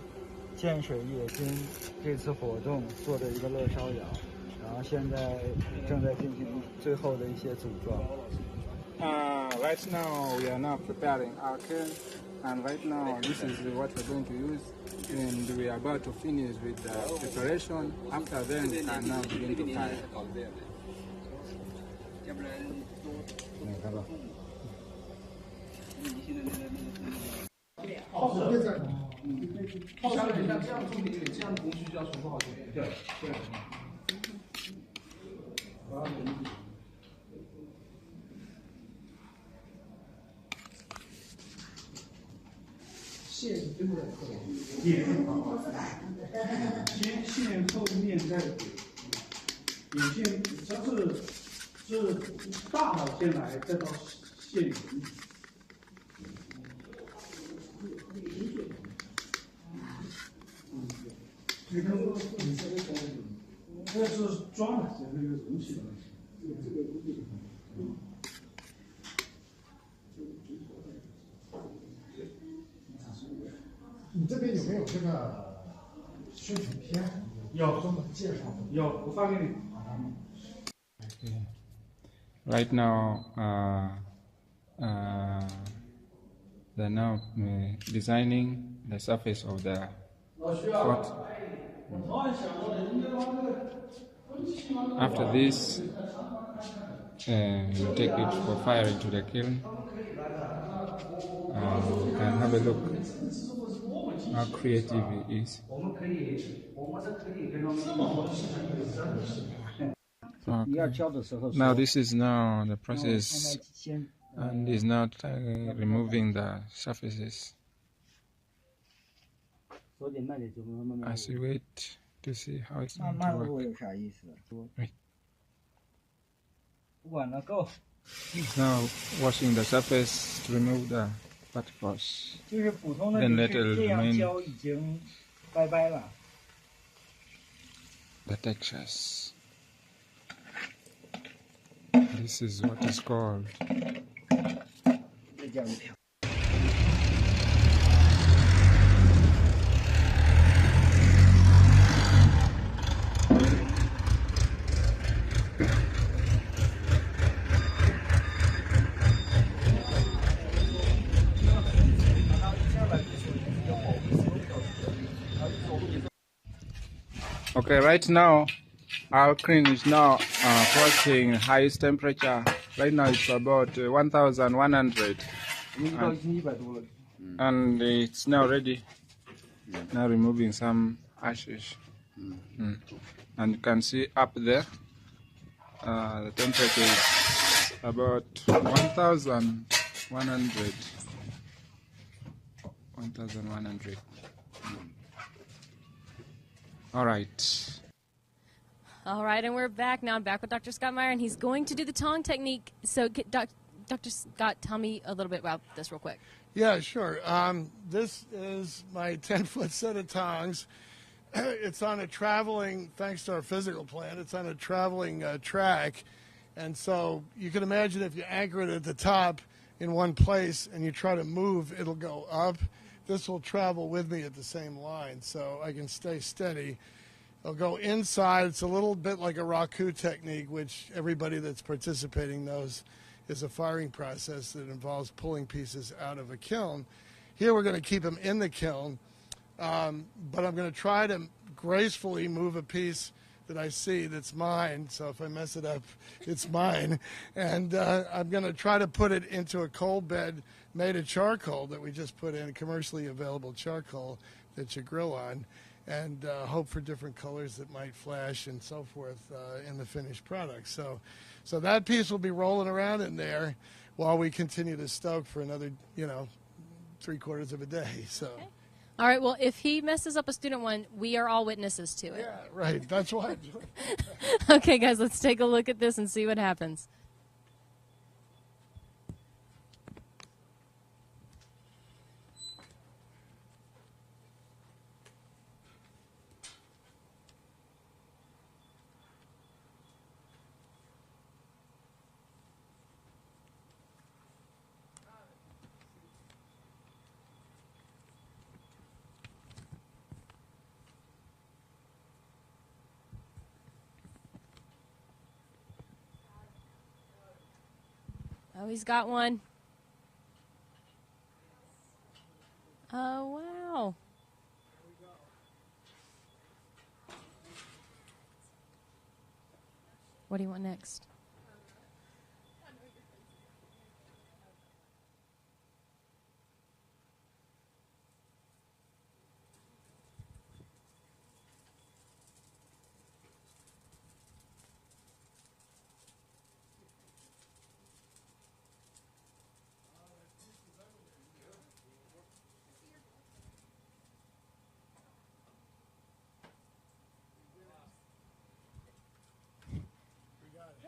建水冶金这次活动做的一个乐烧窑，然后现在正在进行最后的一些组装。Right now we are now preparing our kiln, and right now this is what we're going to use, and we are about to finish with the preparation. After then we can now begin to fire. 你看吧。像这样重点，这样的工序就要重复好几遍。对对。线真的点先线后面再点，点线它是大脑先来，再到线缘。你看这个你这个这是装的，这个容器的，这个容器的。你这边有没有这个宣传片？要专门介绍的，要我发给你。Right now, they're now designing the surface of the pot. After this, you take it for firing to the kiln. And have a look how creative he is. Okay. Now this is now the process, and is not removing the surfaces. As you wait to see how it's going to work. He's now washing the surface to remove the particles. Then let it remain the textures. This is what is called Okay, right now our kiln is now approaching highest temperature. Right now it's about 1100, and it's now ready. Now removing some ashes, and you can see up there the temperature is about 1100. 1100. All right. All right, and we're back now. I'm back with Dr. Scott Meyer, and he's going to do the tong technique. So, Dr. Scott, tell me a little bit about this real quick. Yeah, sure. This is my 10-foot set of tongs. It's on a traveling, thanks to our physical plant, it's on a traveling track. And so you can imagine if you anchor it at the top in one place and you try to move, it'll go up. This will travel with me at the same line, so I can stay steady. It'll go inside. It's a little bit like a raku technique, which everybody that's participating knows is a firing process that involves pulling pieces out of a kiln. Here we're going to keep them in the kiln, but I'm going to try to gracefully move a piece that I see that's mine, so if I mess it up, it's mine. And I'm going to try to put it into a coal bed made of charcoal that we just put in, commercially available charcoal that you grill on, and hope for different colors that might flash and so forth in the finished product. So that piece will be rolling around in there while we continue to stoke for another, 3/4 of a day. So. Okay. All right, well, if he messes up a student one, we are all witnesses to it. Yeah, right. That's why. Okay, guys, let's take a look at this and see what happens. Oh, he's got one. Oh, wow. What do you want next?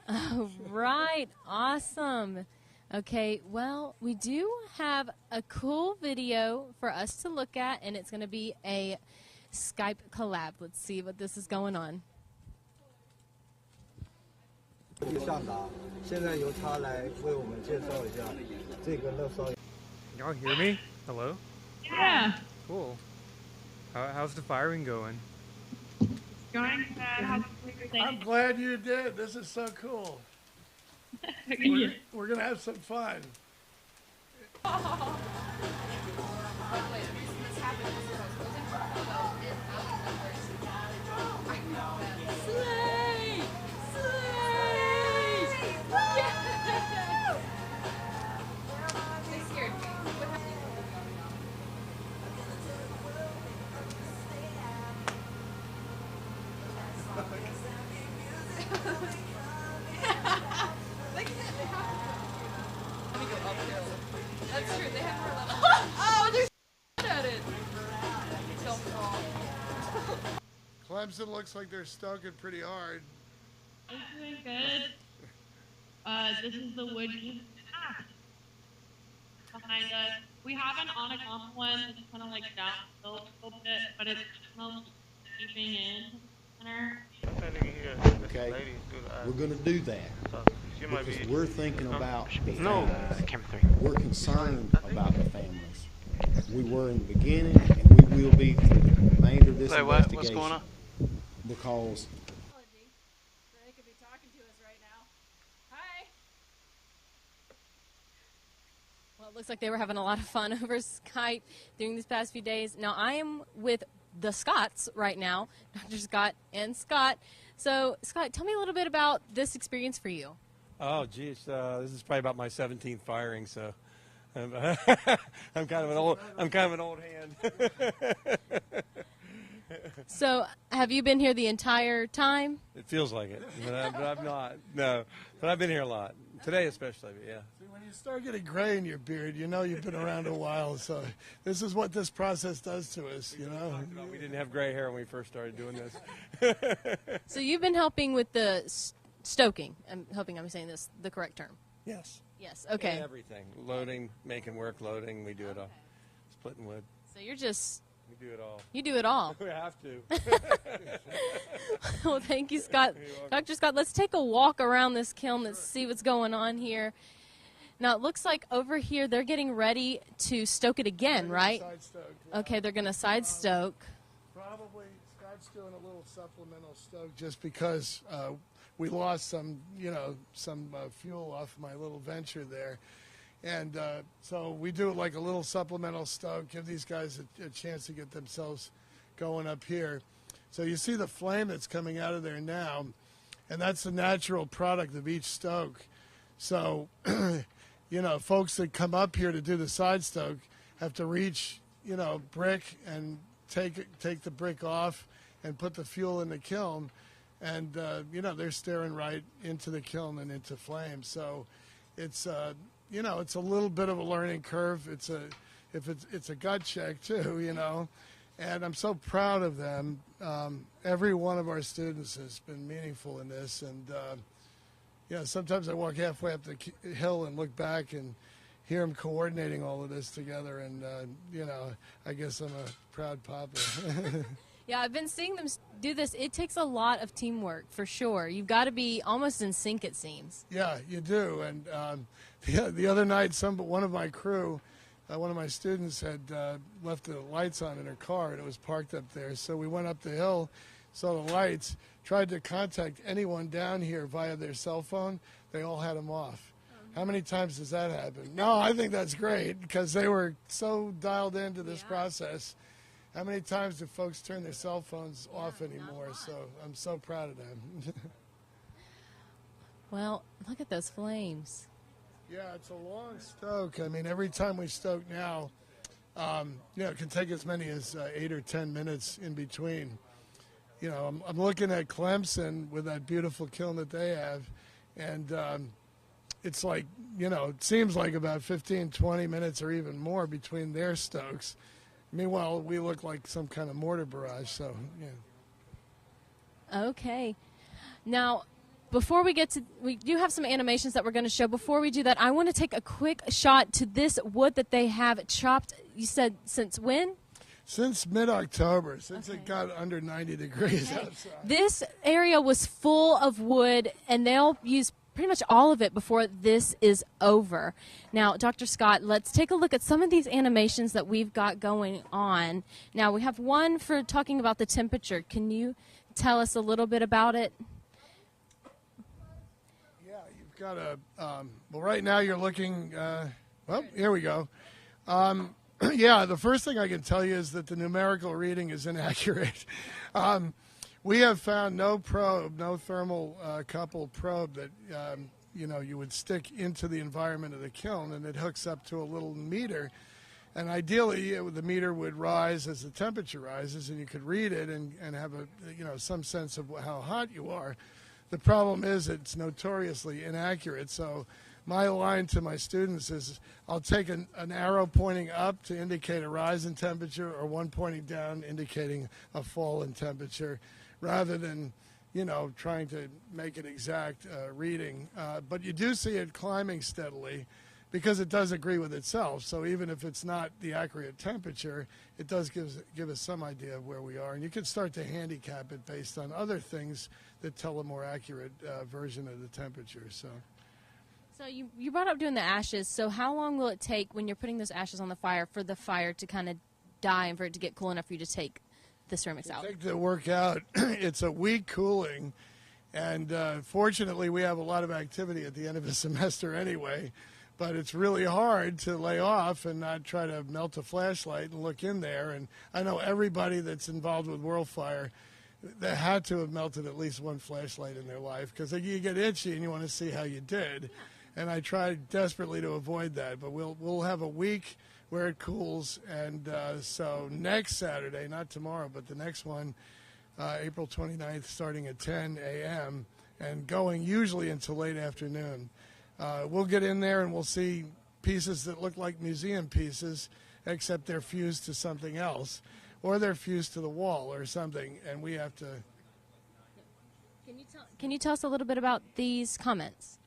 Oh, right. Awesome. Okay, well, we do have a cool video for us to look at, and it's going to be a Skype collab. Let's see what this is going on. 上达，现在由他来为我们介绍一下这个乐烧。 Y'all hear me? Hello? Yeah. Cool. How's the firing going? Going I'm glad you did. This is so cool. We're going to have some fun. Slay! That's true. They have more level. Oh, they're at it. Clemson looks like they're stoking pretty hard. It's doing good. This is the wood behind us. We have an on-a-comp one that's kind of like down a little bit, but it's kind of keeping in center. Okay, we're going to do that because we're thinking about the families. We're concerned about the families. We were in the beginning, and we will be through the remainder of this investigation. What's going on? Because They could be talking to us right now. Hi. Well, it looks like they were having a lot of fun over Skype during these past few days. Now, I am with the Scotts right now, Dr. Scott and Scott. So, Scott, tell me a little bit about this experience for you. Oh, geez, this is probably about my 17th firing, so I'm kind of an old hand. So, have you been here the entire time? It feels like it, but I'm not. No, but I've been here a lot. Today especially, but yeah. See, when you start getting gray in your beard, you know you've been around a while. So this is what this process does to us, you know. We didn't have gray hair when we first started doing this. So you've been helping with the stoking. I'm hoping I'm saying this the correct term. Yes. Yes, okay. And everything. Loading, making work, loading, we do it all. Splitting wood. So you're just... We do it all. You do it all. We have to. Well, thank you, Scott. Dr. Scott, let's take a walk around this kiln. Let's see what's going on here. Now, it looks like over here they're getting ready to stoke it again, right? Side stoke, yeah. Okay, they're going to side stoke. Probably Scott's doing a little supplemental stoke just because we lost some, some fuel off my little venture there. And so we do like a little supplemental stoke, give these guys a chance to get themselves going up here. So you see the flame that's coming out of there now, and that's the natural product of each stoke. So, folks that come up here to do the side stoke have to reach, brick and take the brick off and put the fuel in the kiln. And, they're staring right into the kiln and into flame. So it's, it's a little bit of a learning curve. It's if it's a gut check too, And I'm so proud of them. Every one of our students has been meaningful in this, and sometimes I walk halfway up the hill and look back and hear them coordinating all of this together, and I guess I'm a proud papa. Yeah, I've been seeing them do this. It takes a lot of teamwork, for sure. You've got to be almost in sync, it seems. Yeah, you do. And the other night, one of my crew, one of my students had left the lights on in her car, and it was parked up there. So we went up the hill, saw the lights, tried to contact anyone down here via their cell phone. They all had them off. How many times does that happen? No, I think that's great because they were so dialed into this process. How many times do folks turn their cell phones off anymore? So I'm so proud of them. Well, look at those flames. Yeah, it's a long stoke. I mean, every time we stoke now, it can take as many as 8 or 10 minutes in between. I'm looking at Clemson with that beautiful kiln that they have, and it's like, it seems like about 15, 20 minutes or even more between their stokes. Meanwhile, we look like some kind of mortar barrage, so, yeah. Okay. Now, before we get to, we do have some animations that we're going to show. Before we do that, I want to take a quick shot to this wood that they have chopped, you said, since when? Since mid-October, since it got under 90 degrees outside. This area was full of wood, and they'll use pretty much all of it before this is over. Now, Dr. Scott, let's take a look at some of these animations that we've got going on. Now, we have one for talking about the temperature. Can you tell us a little bit about it? Yeah, you've got a, well, right now you're looking, well, here we go. Yeah, the first thing I can tell you is that the numerical reading is inaccurate. We have found no probe, no thermal coupled probe that, you would stick into the environment of the kiln, and it hooks up to a little meter. And ideally, the meter would rise as the temperature rises, and you could read it and have some sense of how hot you are. The problem is it's notoriously inaccurate. So my line to my students is I'll take an arrow pointing up to indicate a rise in temperature, or one pointing down indicating a fall in temperature, rather than, trying to make an exact reading. But you do see it climbing steadily because it does agree with itself. So even if it's not the accurate temperature, it does give us some idea of where we are. And you can start to handicap it based on other things that tell a more accurate version of the temperature. So you brought up doing the ashes. So how long will it take when you're putting those ashes on the fire for the fire to kind of die and for it to get cool enough for you to take the ceramics out? Take the work out. It's a week cooling, and fortunately we have a lot of activity at the end of the semester anyway, but it's really hard to lay off and not try to melt a flashlight and look in there. And I know everybody that's involved with WorldFire, they had to have melted at least one flashlight in their life, because you get itchy and you want to see how you did. And I tried desperately to avoid that, but we'll have a week where it cools, and so next Saturday, not tomorrow, but the next one, April 29th, starting at 10 a.m. and going usually until late afternoon. We'll get in there and we'll see pieces that look like museum pieces, except they're fused to something else, or they're fused to the wall or something, and we have to... Can you tell us a little bit about these comments?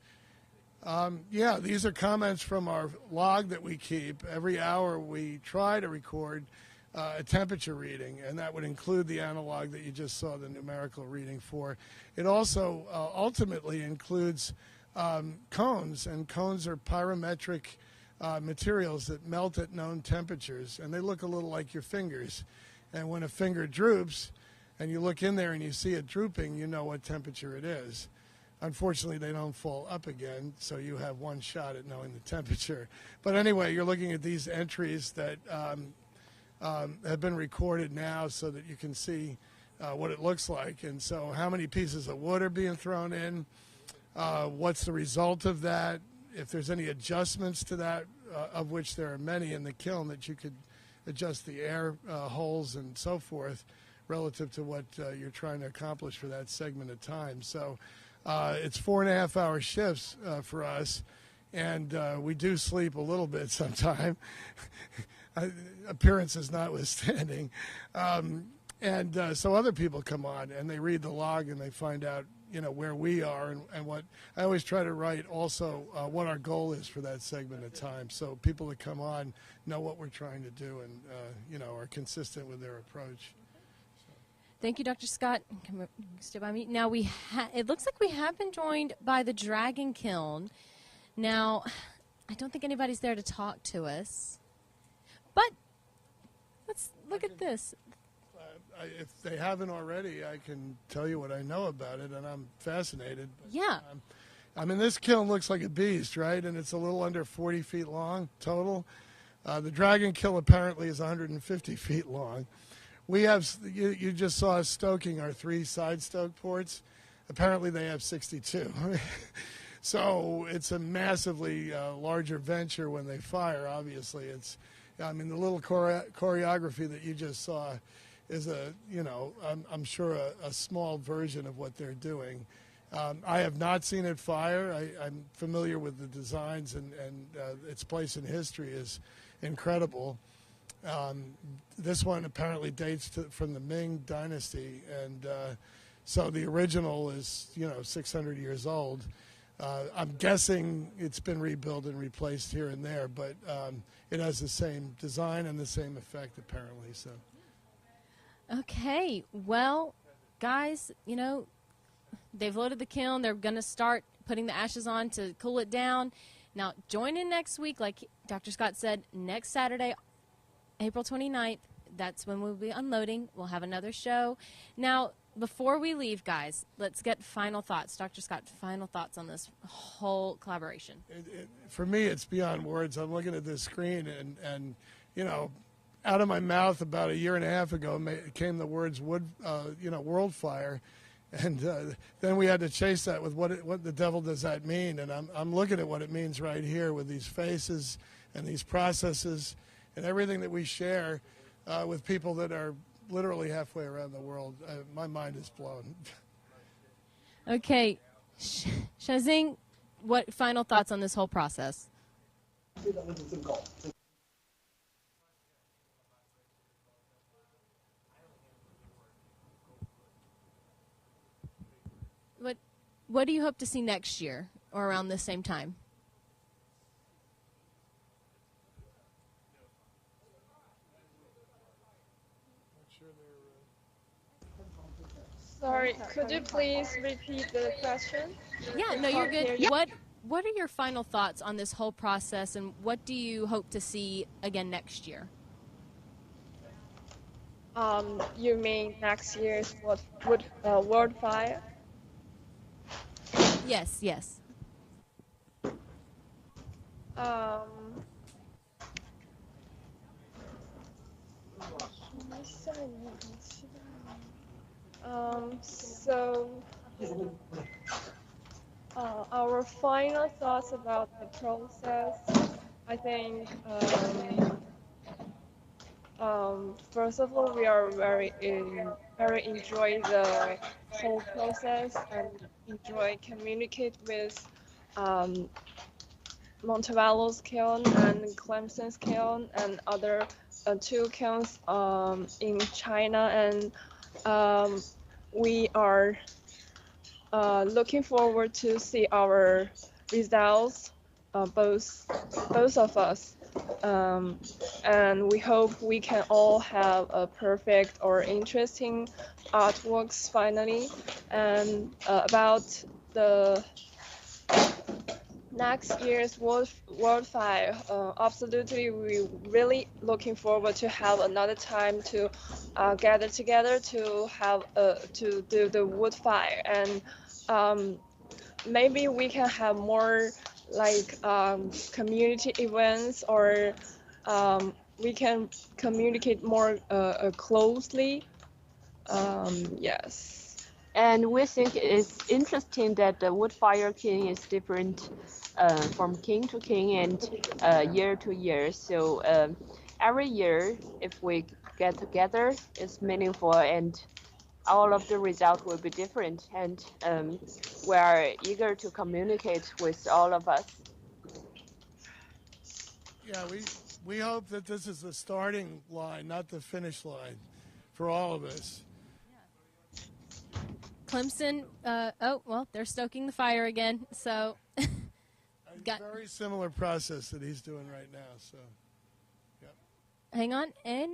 Yeah, these are comments from our log that we keep. Every hour we try to record a temperature reading, and that would include the analog that you just saw the numerical reading for. It also ultimately includes cones, and cones are pyrometric materials that melt at known temperatures, and they look a little like your fingers. And when a finger droops and you look in there and you see it drooping, you know what temperature it is. Unfortunately, they don't fall up again, so you have one shot at knowing the temperature. But anyway, you're looking at these entries that have been recorded now so that you can see what it looks like. And so how many pieces of wood are being thrown in, what's the result of that, if there's any adjustments to that, of which there are many in the kiln that you could adjust the air holes and so forth relative to what you're trying to accomplish for that segment of time. So it's 4.5-hour shifts for us, and we do sleep a little bit sometime. appearances notwithstanding. So other people come on and they read the log and they find out, where we are and what I always try to write also what our goal is for that segment of time. So people that come on know what we're trying to do and, are consistent with their approach. Thank you, Dr. Scott. Stay by me. Now, it looks like we have been joined by the Dragon Kiln. Now, I don't think anybody's there to talk to us, but let's look at this. If they haven't already, I can tell you what I know about it, and I'm fascinated. Yeah. This kiln looks like a beast, right? And it's a little under 40 feet long total. The Dragon Kiln apparently is 150 feet long. We have, you just saw us stoking our 3 side stoke ports. Apparently they have 62. So it's a massively larger venture when they fire, obviously. The little choreography that you just saw is I'm sure a small version of what they're doing. I have not seen it fire. I'm familiar with the designs, and its place in history is incredible. This one apparently dates from the Ming Dynasty, and so the original is 600 years old. I'm guessing it's been rebuilt and replaced here and there, but it has the same design and the same effect apparently. So. Okay, well, guys, they've loaded the kiln. They're going to start putting the ashes on to cool it down. Now, join in next week, like Dr. Scott said, next Saturday, April 29th. That's when we'll be unloading. We'll have another show. Now, before we leave, guys, let's get final thoughts. Dr. Scott, final thoughts on this whole collaboration. For me, it's beyond words. I'm looking at this screen, and out of my mouth about a year and a half ago came the words world fire, and then we had to chase that with what the devil does that mean? And I'm looking at what it means right here with these faces and these processes and everything that we share with people that are literally halfway around the world. My mind is blown. Okay, Shazing, what final thoughts on this whole process? What do you hope to see next year or around the same time? Sorry, could you please repeat the question? Yeah, no, you're good. What are your final thoughts on this whole process, and what do you hope to see again next year? You mean next year's World Fire? Yes, yes. Our final thoughts about the process, I think, first of all, we are very enjoy the whole process and enjoy communicate with Montevallo's kiln and Clemson's kiln and other 2 kilns in China, and we are looking forward to see our results, both of us, and we hope we can all have a perfect or interesting artworks finally. And about the next year's World Fire, absolutely, we really looking forward to have another time to gather together to have to do the wood fire, and maybe we can have more like community events, or we can communicate more closely. Yes. And we think it's interesting that the wood fire king is different from king to king and year to year. So every year, if we get together, it's meaningful, and all of the results will be different. And we are eager to communicate with all of us. Yeah, we hope that this is the starting line, not the finish line, for all of us. Clemson, oh, well, they're stoking the fire again, so. A very similar process that he's doing right now, so, yep. Hang on, and.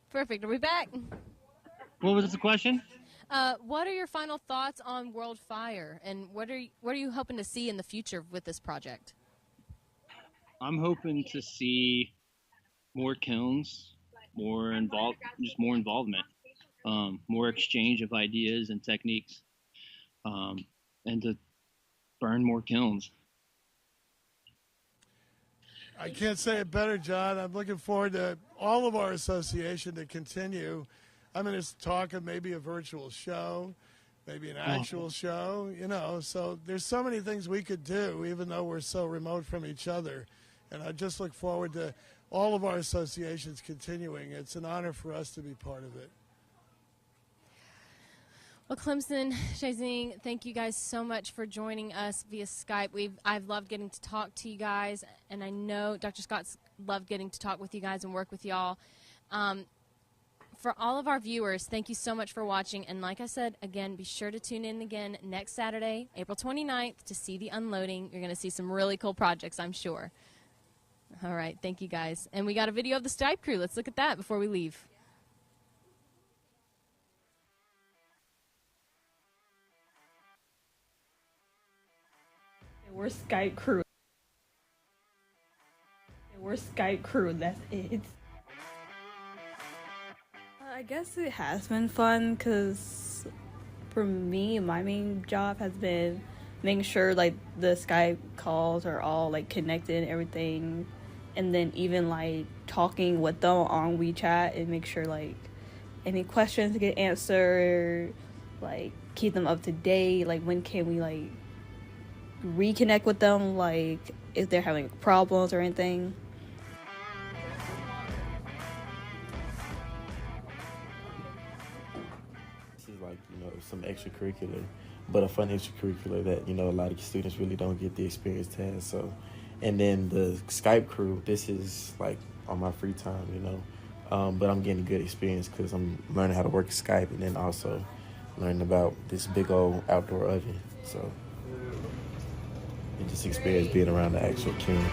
Perfect, are we back? What was the question? What are your final thoughts on World Fire, and what are you hoping to see in the future with this project? I'm hoping to see more kilns, more involvement, more exchange of ideas and techniques, and to burn more kilns. I can't say it better, John. I'm looking forward to all of our association to continue. I'm going to talk of maybe a virtual show, maybe an actual show, so there's so many things we could do, even though we're so remote from each other. And I just look forward to all of our associations continuing. It's an honor for us to be part of it. Well, Clemson, Shazing, thank you guys so much for joining us via Skype. I've loved getting to talk to you guys, and I know Dr. Scott's loved getting to talk with you guys and work with y'all. For all of our viewers, thank you so much for watching. And like I said, again, be sure to tune in again next Saturday, April 29th, to see the unloading. You're going to see some really cool projects, I'm sure. All right, thank you guys. And we got a video of the Skype crew. Let's look at that before we leave. We're Skype crew. We're Skype crew, that's it. I guess it has been fun because for me, my main job has been making sure like the Skype calls are all like connected and everything, and then even like talking with them on WeChat and make sure like any questions get answered, like keep them up to date, like when can we like reconnect with them, like if they're having problems or anything. This is like, some extracurricular, but a fun extracurricular that, a lot of students really don't get the experience to have. So, and then the Skype crew, this is like on my free time, but I'm getting a good experience because I'm learning how to work Skype and then also learning about this big old outdoor oven. So, and just experience being around the actual kiln.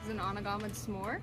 Is an onigami s'more.